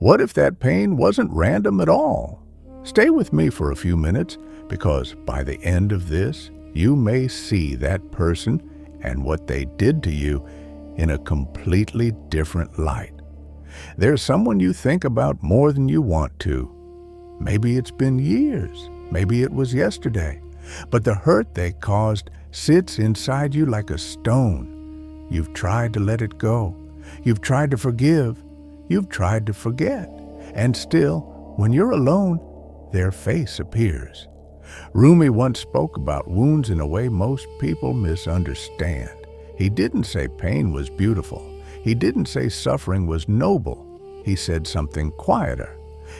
What if that pain wasn't random at all? Stay with me for a few minutes, because by the end of this, you may see that person and what they did to you in a completely different light. There's someone you think about more than you want to. Maybe it's been years, maybe it was yesterday, but the hurt they caused sits inside you like a stone. You've tried to let it go. You've tried to forgive. You've tried to forget. And still, when you're alone, their face appears. Rumi once spoke about wounds in a way most people misunderstand. He didn't say pain was beautiful. He didn't say suffering was noble. He said something quieter.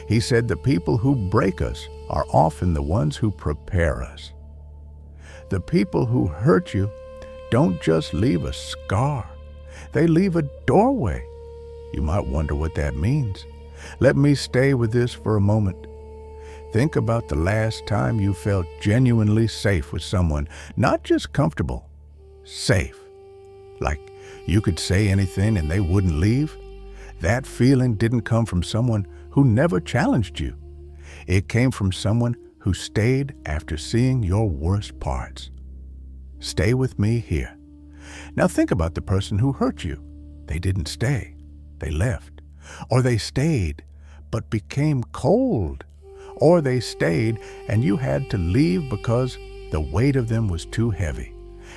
He said the people who break us are often the ones who prepare us. The people who hurt you don't just leave a scar. They leave a doorway. You might wonder what that means. Let me stay with this for a moment. Think about the last time you felt genuinely safe with someone, not just comfortable, safe. Like you could say anything and they wouldn't leave. That feeling didn't come from someone who never challenged you. It came from someone who stayed after seeing your worst parts. Stay with me here. Now think about the person who hurt you. They didn't stay. They left. Or they stayed, but became cold. Or they stayed and you had to leave because the weight of them was too heavy.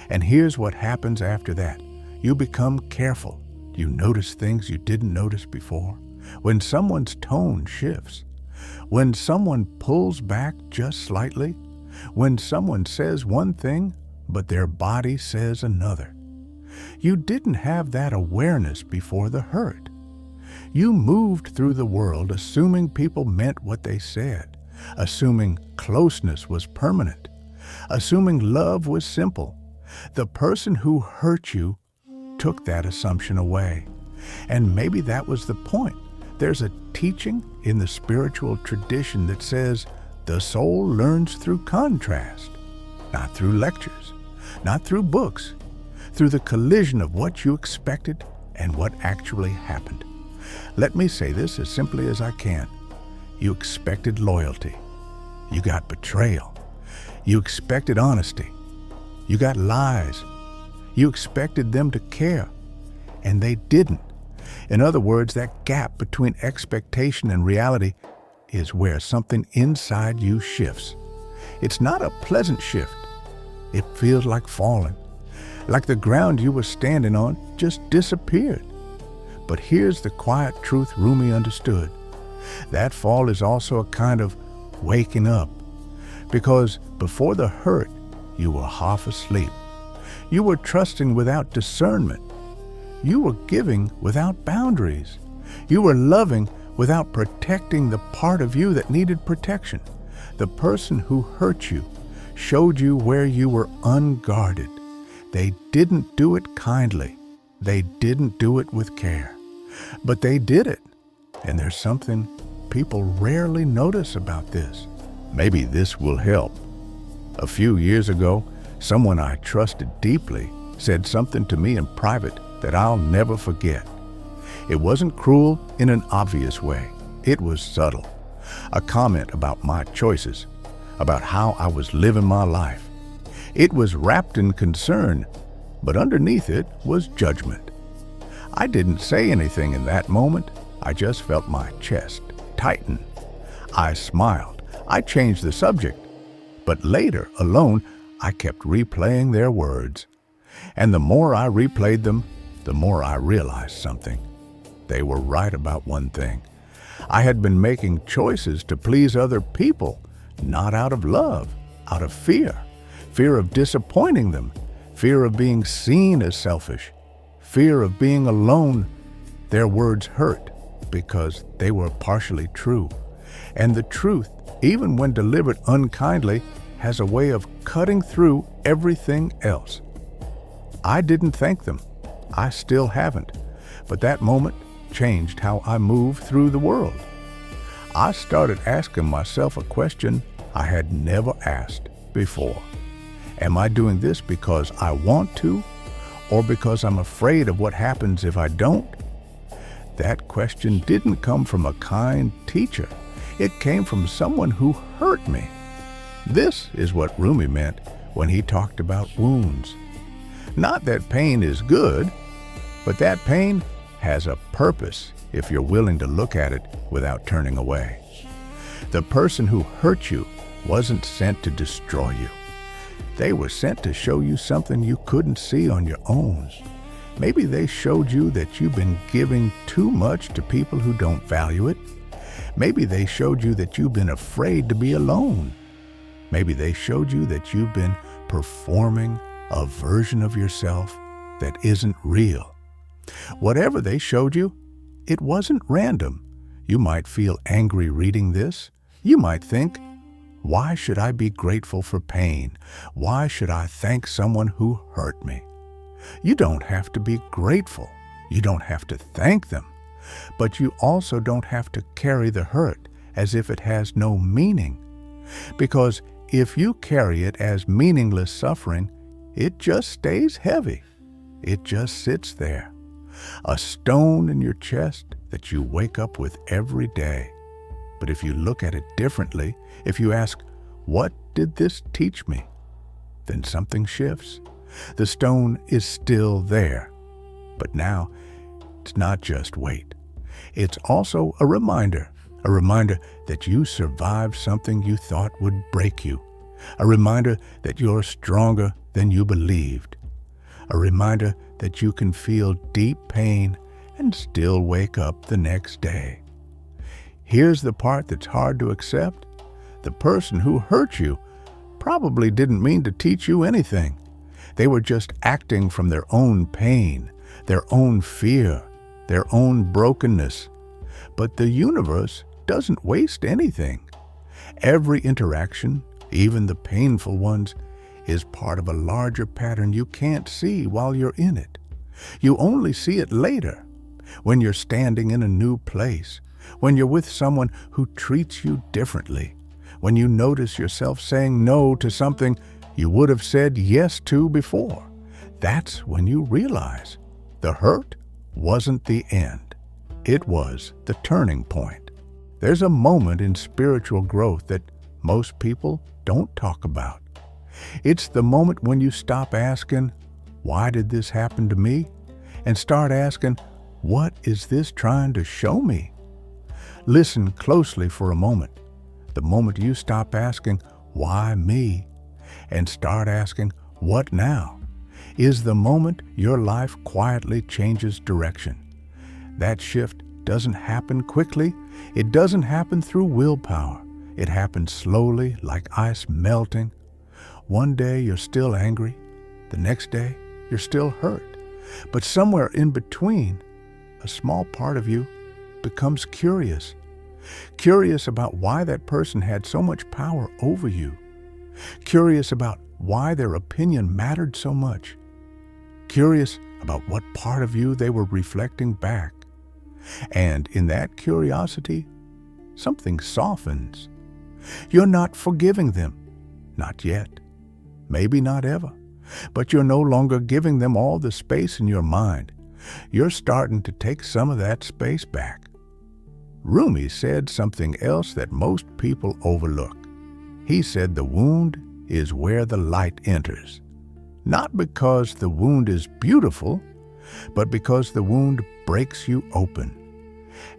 And here's what happens after that. You become careful. You notice things you didn't notice before. When someone's tone shifts, when someone pulls back just slightly, when someone says one thing, but their body says another. You didn't have that awareness before the hurt. You moved through the world assuming people meant what they said, assuming closeness was permanent, assuming love was simple. The person who hurt you took that assumption away. And maybe that was the point. There's a teaching in the spiritual tradition that says the soul learns through contrast, not through lectures, not through books, through the collision of what you expected and what actually happened. Let me say this as simply as I can. You expected loyalty. You got betrayal. You expected honesty. You got lies. You expected them to care, and they didn't. In other words, that gap between expectation and reality is where something inside you shifts. It's not a pleasant shift. It feels like falling, like the ground you were standing on just disappeared. But here's the quiet truth Rumi understood. That fall is also a kind of waking up, because before the hurt, you were half asleep. You were trusting without discernment. You were giving without boundaries. You were loving without protecting the part of you that needed protection. The person who hurt you showed you where you were unguarded. They didn't do it kindly. They didn't do it with care. But they did it. And there's something people rarely notice about this. Maybe this will help. A few years ago, someone I trusted deeply said something to me in private that I'll never forget. It wasn't cruel in an obvious way. It was subtle. A comment about my choices, about how I was living my life. It was wrapped in concern, but underneath it was judgment. I didn't say anything in that moment. I just felt my chest tighten. I smiled. I changed the subject. But later, alone, I kept replaying their words. And the more I replayed them, the more I realized something. They were right about one thing. I had been making choices to please other people, not out of love, out of fear. Fear of disappointing them, fear of being seen as selfish, fear of being alone. Their words hurt because they were partially true. And the truth, even when delivered unkindly, has a way of cutting through everything else. I didn't thank them. I still haven't. But that moment changed how I move through the world. I started asking myself a question I had never asked before. Am I doing this because I want to, or because I'm afraid of what happens if I don't? that question didn't come from a kind teacher. It came from someone who hurt me. This is what Rumi meant when he talked about wounds. Not that pain is good, but that pain has a purpose if you're willing to look at it without turning away. The person who hurt you wasn't sent to destroy you. They were sent to show you something you couldn't see on your own. Maybe they showed you that you've been giving too much to people who don't value it. Maybe they showed you that you've been afraid to be alone. Maybe they showed you that you've been performing a version of yourself that isn't real. Whatever they showed you, it wasn't random. You might feel angry reading this. You might think, why should I be grateful for pain? Why should I thank someone who hurt me? You don't have to be grateful. You don't have to thank them. But you also don't have to carry the hurt as if it has no meaning. Because if you carry it as meaningless suffering, it just stays heavy. It just sits there. A stone in your chest that you wake up with every day. But if you look at it differently, if you ask, what did this teach me? Then something shifts. The stone is still there. But now, it's not just weight. It's also a reminder that you survived something you thought would break you. A reminder that you're stronger than you believed. A reminder that you can feel deep pain and still wake up the next day. Here's the part that's hard to accept. The person who hurt you probably didn't mean to teach you anything. They were just acting from their own pain, their own fear, their own brokenness. But the universe doesn't waste anything. Every interaction, even the painful ones, is part of a larger pattern you can't see while you're in it. You only see it later, when you're standing in a new place, when you're with someone who treats you differently, when you notice yourself saying no to something you would have said yes to before. That's when you realize the hurt wasn't the end. It was the turning point. There's a moment in spiritual growth that most people don't talk about. It's the moment when you stop asking, why did this happen to me? And start asking, what is this trying to show me? Listen closely for a moment. The moment you stop asking, why me? And start asking, what now? Is the moment your life quietly changes direction. That shift doesn't happen quickly. It doesn't happen through willpower. It happens slowly, like ice melting. One day you're still angry. The next day you're still hurt. But somewhere in between, a small part of you becomes curious. Curious about why that person had so much power over you. Curious about why their opinion mattered so much. Curious about what part of you they were reflecting back. And in that curiosity, something softens. You're not forgiving them. Not yet. Maybe not ever. But you're no longer giving them all the space in your mind. You're starting to take some of that space back. Rumi said something else that most people overlook. He said the wound is where the light enters. Not because the wound is beautiful, but because the wound breaks you open.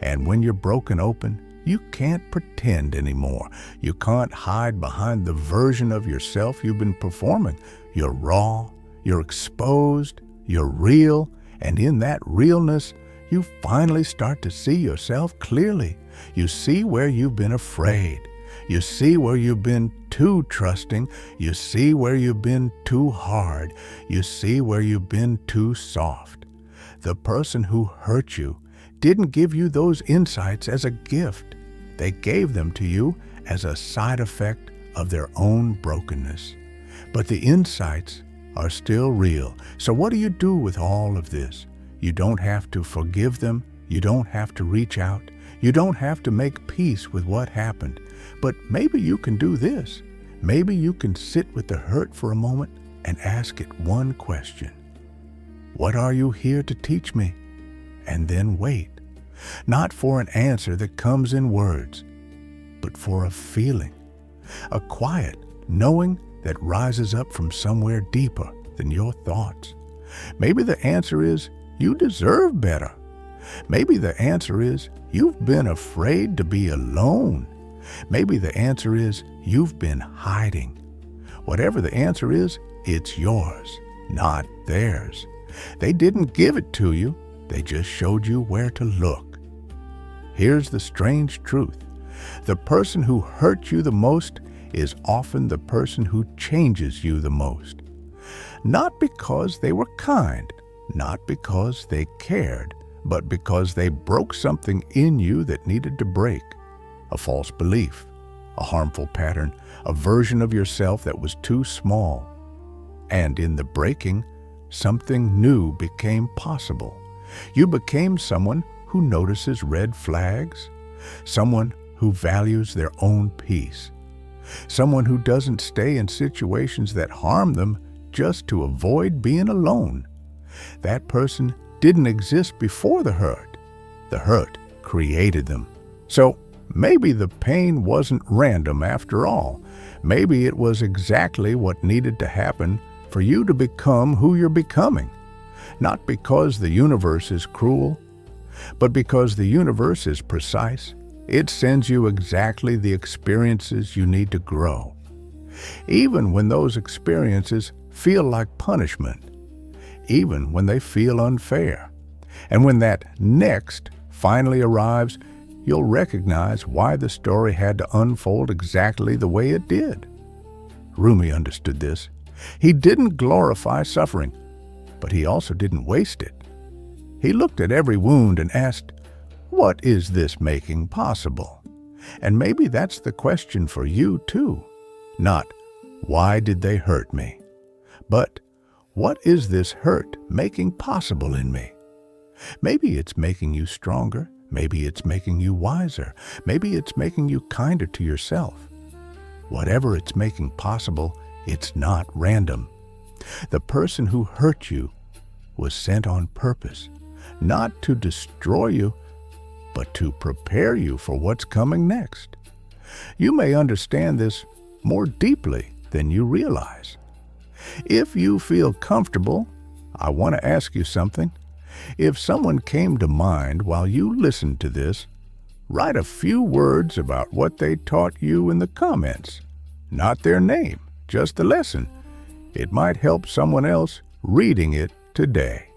And when you're broken open, you can't pretend anymore. You can't hide behind the version of yourself you've been performing. You're raw, you're exposed, you're real, and in that realness, you finally start to see yourself clearly. You see where you've been afraid. You see where you've been too trusting. You see where you've been too hard. You see where you've been too soft. The person who hurt you didn't give you those insights as a gift. They gave them to you as a side effect of their own brokenness. But the insights are still real. So what do you do with all of this? You don't have to forgive them. You don't have to reach out. You don't have to make peace with what happened. But maybe you can do this. Maybe you can sit with the hurt for a moment and ask it one question. What are you here to teach me? And then wait. Not for an answer that comes in words, but for a feeling, a quiet knowing that rises up from somewhere deeper than your thoughts. Maybe the answer is you deserve better. Maybe the answer is you've been afraid to be alone. Maybe the answer is you've been hiding. Whatever the answer is, it's yours, not theirs. They didn't give it to you. They just showed you where to look. Here's the strange truth. The person who hurt you the most is often the person who changes you the most. Not because they were kind, not because they cared, but because they broke something in you that needed to break. A false belief, a harmful pattern, a version of yourself that was too small. And in the breaking, something new became possible. You became someone who notices red flags, someone who values their own peace, someone who doesn't stay in situations that harm them just to avoid being alone. That person didn't exist before the hurt. The hurt created them. So maybe the pain wasn't random after all. Maybe it was exactly what needed to happen for you to become who you're becoming. Not because the universe is cruel, but because the universe is precise. It sends you exactly the experiences you need to grow. Even when those experiences feel like punishment, even when they feel unfair. And when that next finally arrives, you'll recognize why the story had to unfold exactly the way it did. Rumi understood this. He didn't glorify suffering, but he also didn't waste it. He looked at every wound and asked, "What is this making possible?" And maybe that's the question for you too. Not, "Why did they hurt me?" but, "What is this hurt making possible in me?" Maybe it's making you stronger. Maybe it's making you wiser. Maybe it's making you kinder to yourself. Whatever it's making possible, it's not random. The person who hurt you was sent on purpose, not to destroy you, but to prepare you for what's coming next. You may understand this more deeply than you realize. If you feel comfortable, I want to ask you something. If someone came to mind while you listened to this, write a few words about what they taught you in the comments. Not their name, just the lesson. It might help someone else reading it today.